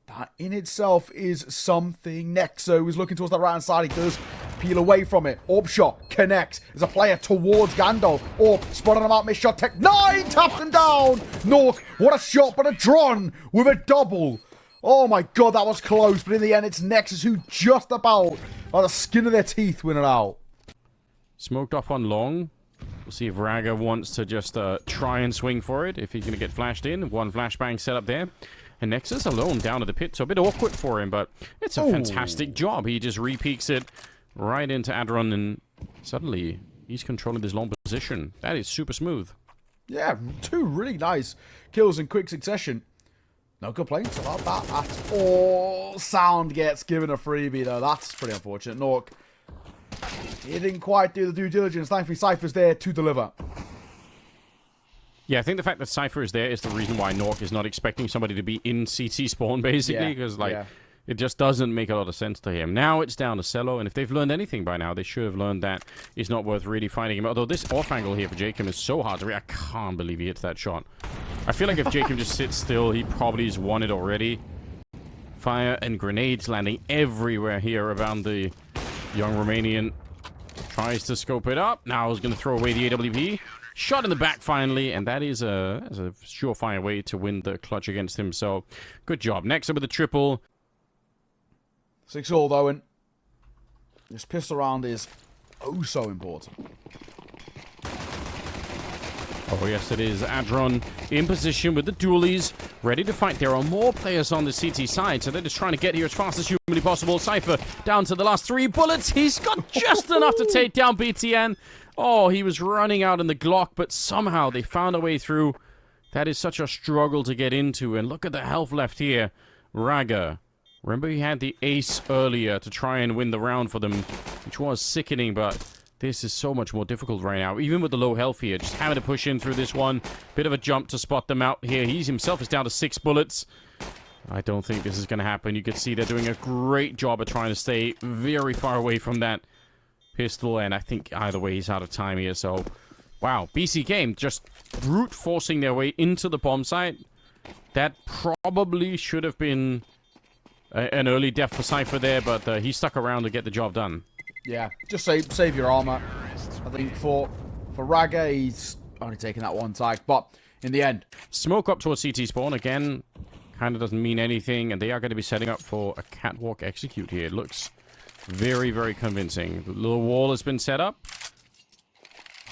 That in itself is something. Nexo is looking towards that right-hand side. He does peel away from it. Orb shot connects. There's a player towards Gandalf. Orb spotting him out. Missed shot. Tech 9 taps him down. Nork, what a shot, but a drawn with a double. Oh my god, that was close. But in the end, it's Nexus who just about, by the skin of their teeth, win it out. Smoked off on long. We'll see if Raga wants to just try and swing for it. If he's going to get flashed in. One flashbang set up there. And Nexus alone down at the pit, so a bit awkward for him, but it's a fantastic job. He just re-peeks it right into Adron, and suddenly he's controlling this long position. That is super smooth. Yeah, two really nice kills in quick succession. No complaints about that at all. Sound gets given a freebie, though. That's pretty unfortunate. Nork didn't quite do the due diligence. Thankfully, Cypher's there to deliver. Yeah, I think the fact that Cypher is there is the reason why Nork is not expecting somebody to be in CT spawn, basically, because, it just doesn't make a lot of sense to him. Now it's down to Cello, and if they've learned anything by now, they should have learned that it's not worth really fighting him. Although this off angle here for Jacob is so hard to read. I can't believe he hits that shot. I feel like if Jacob just sits still, he probably has won it already. Fire and grenades landing everywhere here around the young Romanian. Tries to scope it up. Now he's going to throw away the AWP. Shot in the back finally, and that is a surefire way to win the clutch against him. So, good job. Next up with the triple. 6-all though, and this pistol round is oh so important. Oh, yes, it is. Adron in position with the dualies, ready to fight. There are more players on the CT side, so they're just trying to get here as fast as humanly possible. Cypher down to the last 3 bullets. He's got just enough to take down BTN. Oh, he was running out in the Glock, but somehow they found a way through. That is such a struggle to get into, and look at the health left here. Raga. Remember he had the ace earlier to try and win the round for them, which was sickening, but this is so much more difficult right now. Even with the low health here, just having to push in through this one. Bit of a jump to spot them out here. He himself is down to 6 bullets. I don't think this is going to happen. You can see they're doing a great job of trying to stay very far away from that pistol, and I think either way he's out of time here, so wow. BC.Game just brute forcing their way into the bomb site. That probably should have been an early death for Cypher there, but he stuck around to get the job done. Yeah, just save your armor. I think for Raga, he's only taking that one tag, but in the end, smoke up towards CT spawn again. Kind of doesn't mean anything, and they are going to be setting up for a catwalk execute here. It looks very, very convincing. The little wall has been set up.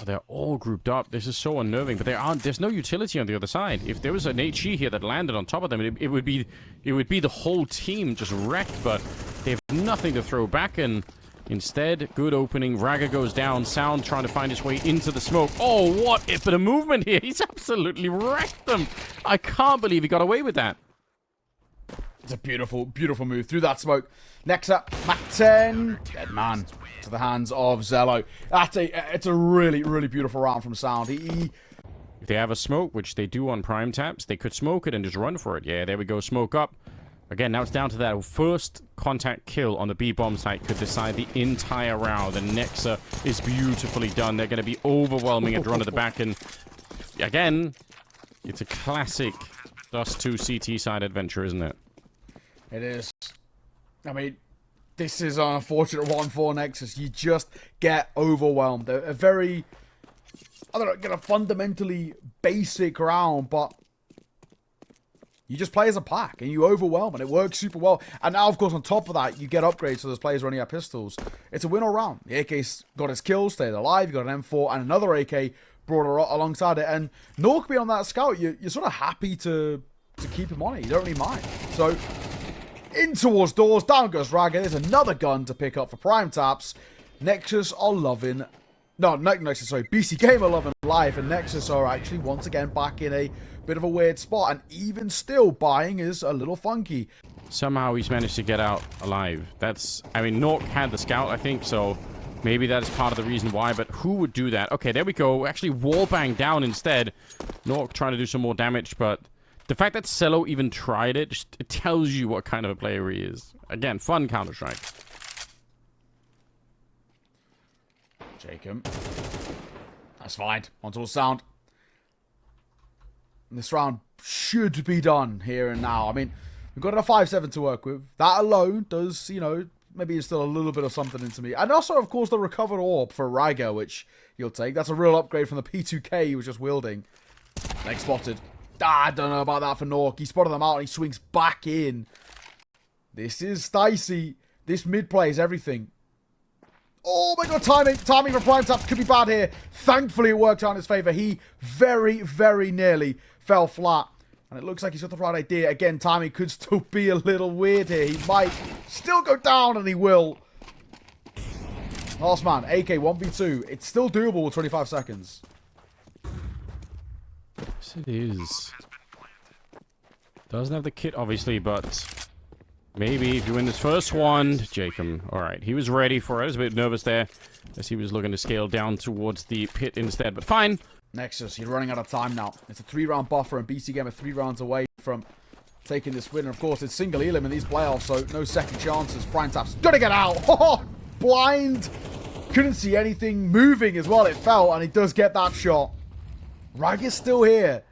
Oh, they're all grouped up. This is so unnerving, but there's no utility on the other side. If there was an HE here that landed on top of them, it would be the whole team just wrecked, but they have nothing to throw back, and instead, good opening. Raga goes down. Sound trying to find his way into the smoke. Oh, what a bit of movement here. He's absolutely wrecked them. I can't believe he got away with that. It's a beautiful, beautiful move through that smoke. Next up, Mac 10. Dead man to the hands of Zello. It's a really, really beautiful round from Sound. If they have a smoke, which they do on prime taps, they could smoke it and just run for it. Yeah, there we go. Smoke up. Again, now it's down to that first contact kill on the B-bomb site could decide the entire round. And Nexa is beautifully done. They're going to be overwhelming at the run at the back. And again, it's a classic Dust 2 CT side adventure, isn't it? It is. I mean, this is an unfortunate one for Nexus. You just get overwhelmed. A very, I don't know, a fundamentally basic round, but you just play as a pack and you overwhelm, and it works super well. And now, of course, on top of that, you get upgrades so those players running out pistols. It's a win all round. The AK's got his kills, stayed alive. You got an M4 and another AK brought alongside it. And Nork being on that scout, you're sort of happy to keep him on it. You don't really mind. So in towards doors, down goes Raga. There's another gun to pick up for prime taps. Nexus are loving... No, Nexus, sorry. BC.Game are loving life, and Nexus are actually once again back in a bit of a weird spot. And even still, buying is a little funky. Somehow he's managed to get out alive. That's... I mean, Nork had the scout, I think, so maybe that's part of the reason why, but who would do that? Okay, there we go. Actually, wallbang down instead. Nork trying to do some more damage, but... the fact that Cello even tried it, just, it tells you what kind of a player he is. Again, fun Counter-Strike. Jacob. That's fine. On towards Sound. And this round should be done here and now. I mean, we've got a 5-7 to work with. That alone does, you know, maybe instill a little bit of something into me. And also, of course, the recovered orb for Raga, which you'll take. That's a real upgrade from the P2K he was just wielding. Next spotted. I don't know about that for Nork. He spotted them out and he swings back in. This is dicey. This mid play is everything. Oh my god, timing for prime tap could be bad here. Thankfully, it worked out in his favor. He very, very nearly fell flat. And it looks like he's got the right idea. Again, timing could still be a little weird here. He might still go down, and he will. Last man, AK 1v2. It's still doable with 25 seconds. Yes, it is. Doesn't have the kit, obviously, but maybe if you win this first one, Jacob. All right, he was ready for it. I was a bit nervous there as he was looking to scale down towards the pit instead, but fine. Nexus, you're running out of time now. It's a 3-round buffer, and BC.Game are 3 rounds away from taking this win. And of course, it's single elim in these playoffs, so no second chances. Prime Tap's gonna get out. Oh, blind. Couldn't see anything moving as well, it felt, and he does get that shot. Rag is still here.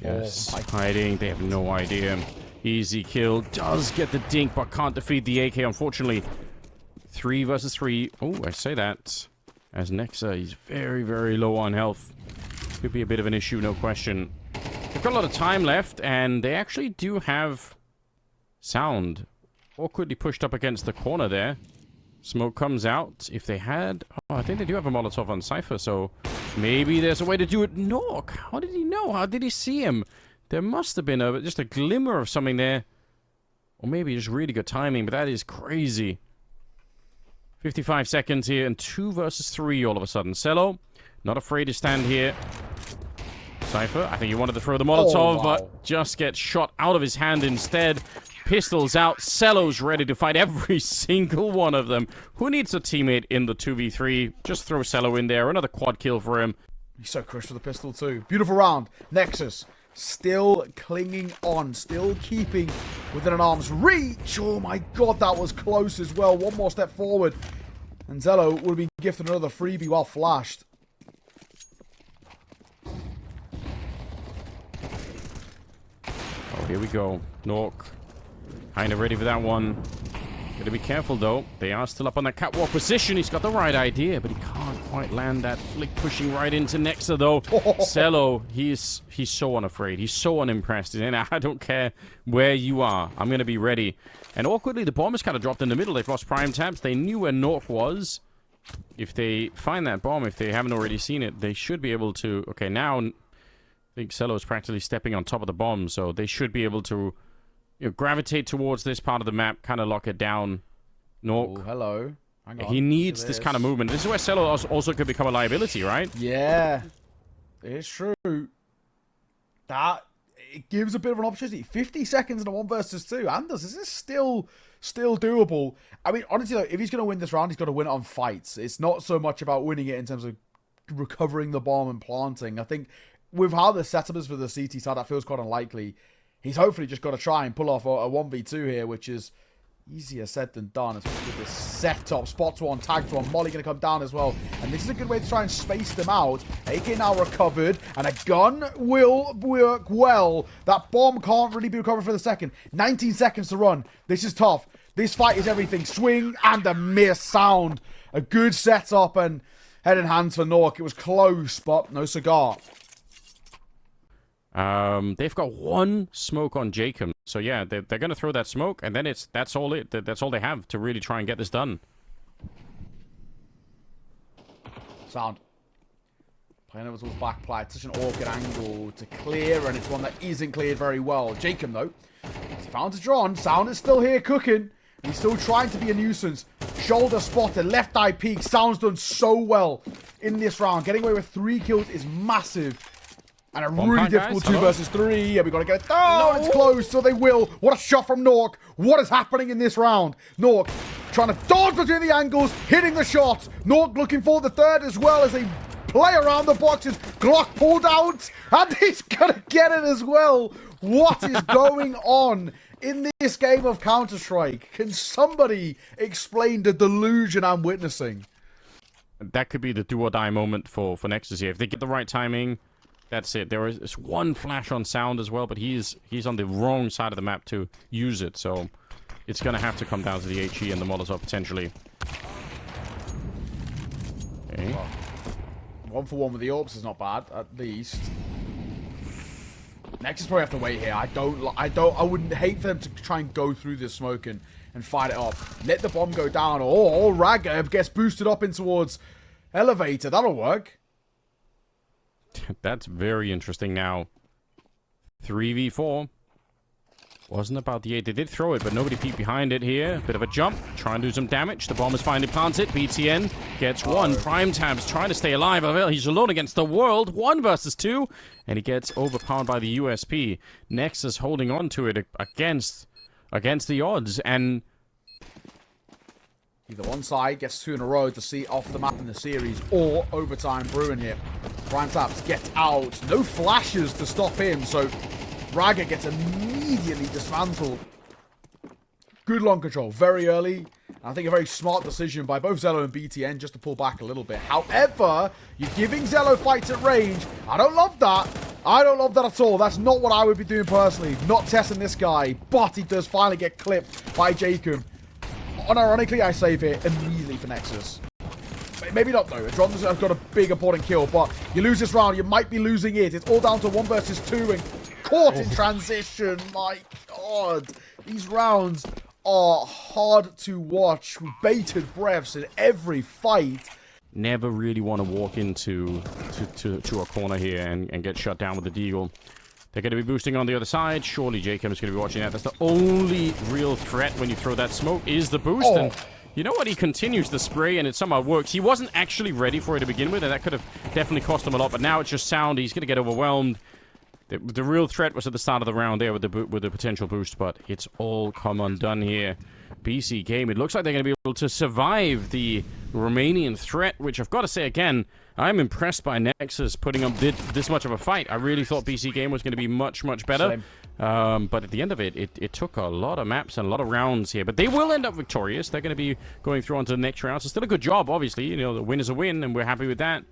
Yes, hiding. They have no idea. Easy kill. Does get the dink, but can't defeat the AK, unfortunately. 3 versus 3. Oh, I say that. As Nexa, he's very, very low on health. Could be a bit of an issue, no question. They've got a lot of time left, and they actually do have sound. Awkwardly pushed up against the corner there. Smoke comes out. If they had... Oh, I think they do have a Molotov on Cypher, so maybe there's a way to do it. Nork, how did he know? How did he see him? There must have been just a glimmer of something there. Or maybe just really good timing, but that is crazy. 55 seconds here, and 2 versus 3 all of a sudden. Cello, not afraid to stand here. Cypher, I think he wanted to throw the Molotov, but just gets shot out of his hand instead. Pistols out. Cello's ready to fight every single one of them. Who needs a teammate in the 2v3? Just throw Cello in there. Another quad kill for him. He's so crushed with the pistol too. Beautiful round. Nexus still clinging on. Still keeping within an arm's reach. Oh my god, that was close as well. One more step forward. And Zello would have been gifted another freebie while flashed. Oh, here we go. Nork. Kind of ready for that one. Gotta be careful, though. They are still up on that catwalk position. He's got the right idea, but he can't quite land that flick, pushing right into Nexa, though. Cello, he's so unafraid. He's so unimpressed. And I don't care where you are. I'm gonna be ready. And awkwardly, the bomb is kind of dropped in the middle. They've lost prime tabs. They knew where Nork was. If they find that bomb, if they haven't already seen it, they should be able to... Okay, now I think Cello is practically stepping on top of the bomb, so they should be able to... gravitate towards this part of the map, kind of lock it down. Nork. Oh, hello. Hang on. He needs this kind of movement. This is where Cello also could become a liability, right? Yeah. It's true. That, it gives a bit of an opportunity. 50 seconds in a 1 versus 2. Anders, this is still doable. I mean, honestly, though, if he's going to win this round, he's got to win it on fights. It's not so much about winning it in terms of recovering the bomb and planting. I think with how the setup is for the CT side, that feels quite unlikely. He's hopefully just got to try and pull off a 1v2 here, which is easier said than done. Especially with this setup. Spot to one, tag to one. Molly going to come down as well. And this is a good way to try and space them out. AK now recovered. And a gun will work well. That bomb can't really be recovered for the second. 19 seconds to run. This is tough. This fight is everything. Swing and a miss. Sound. A good setup and head and hands for Nork. It was close, but no cigar. They've got 1 smoke on Jacob. So yeah, they're going to throw that smoke, and then that's all they have to really try and get this done. Sound. Playing over towards back play. Such an awkward angle to clear, and it's one that isn't cleared very well. Jacob, though, he found a drawn. Sound is still here cooking. He's still trying to be a nuisance. Shoulder spotted, left eye peek. Sound's done so well in this round. Getting away with 3 kills is massive. And a really difficult 2 versus 3. Yeah, we got to get it down. No. It's close, so they will. What a shot from Nork. What is happening in this round? Nork trying to dodge between the angles, hitting the shot. Nork looking for the third as well as they play around the boxes. Glock pulled out, and he's going to get it as well. What is going on in this game of Counter-Strike? Can somebody explain the delusion I'm witnessing? That could be the do-or-die moment for Nexus here. If they get the right timing... That's it. There is 1 flash on Sound as well, but he's on the wrong side of the map to use it, so it's going to have to come down to the HE and the Molotov potentially. Okay. Well, 1 for 1 with the AWPs is not bad, at least. Nexus probably have to wait here. I wouldn't hate for them to try and go through this smoke and fight it up. Let the bomb go down, or Ragab gets boosted up in towards Elevator. That'll work. That's very interesting now. 3v4. Wasn't about the 8. They did throw it, but nobody peeked behind it here. Bit of a jump. Try and do some damage. The bomb is finally planted. BTN gets 1. Prime Tabs trying to stay alive. He's alone against the world. 1 versus 2. And he gets overpowered by the USP. Nexus holding on to it against the odds. And Either one side gets 2 in a row to see off the map in the series, or overtime brewing here. Prime Taps get out. No flashes to stop him, so Raga gets immediately dismantled. Good long control, very early. I think a very smart decision by both Zello and BTN just to pull back a little bit. However, you're giving Zello fights at range. I don't love that. I don't love that at all. That's not what I would be doing personally. Not testing this guy, but he does finally get clipped by Jacob. Unironically, I save it immediately for Nexus. Maybe not, though. Adron's has got a big important kill, but you lose this round, you might be losing it. It's all down to 1 versus 2 and caught in transition. My God. These rounds are hard to watch. Bated breaths in every fight. Never really want to walk into to a corner here and get shut down with the deagle. They're going to be boosting on the other side. Surely Jacob is going to be watching that. That's the only real threat when you throw that smoke is the boost. Oh. And you know what? He continues the spray and it somehow works. He wasn't actually ready for it to begin with, and that could have definitely cost him a lot. But now it's just sound. He's going to get overwhelmed. The real threat was at the start of the round there with the potential boost, but it's all come undone here. BC.Game, it looks like they're going to be able to survive the Romanian threat, which I've got to say again, I'm impressed by Nexus putting up this much of a fight. I really thought BC.Game was going to be much, much better. But at the end of it, it took a lot of maps and a lot of rounds here. But they will end up victorious. They're going to be going through onto the next round. So still a good job, obviously. You know, the win is a win, and we're happy with that.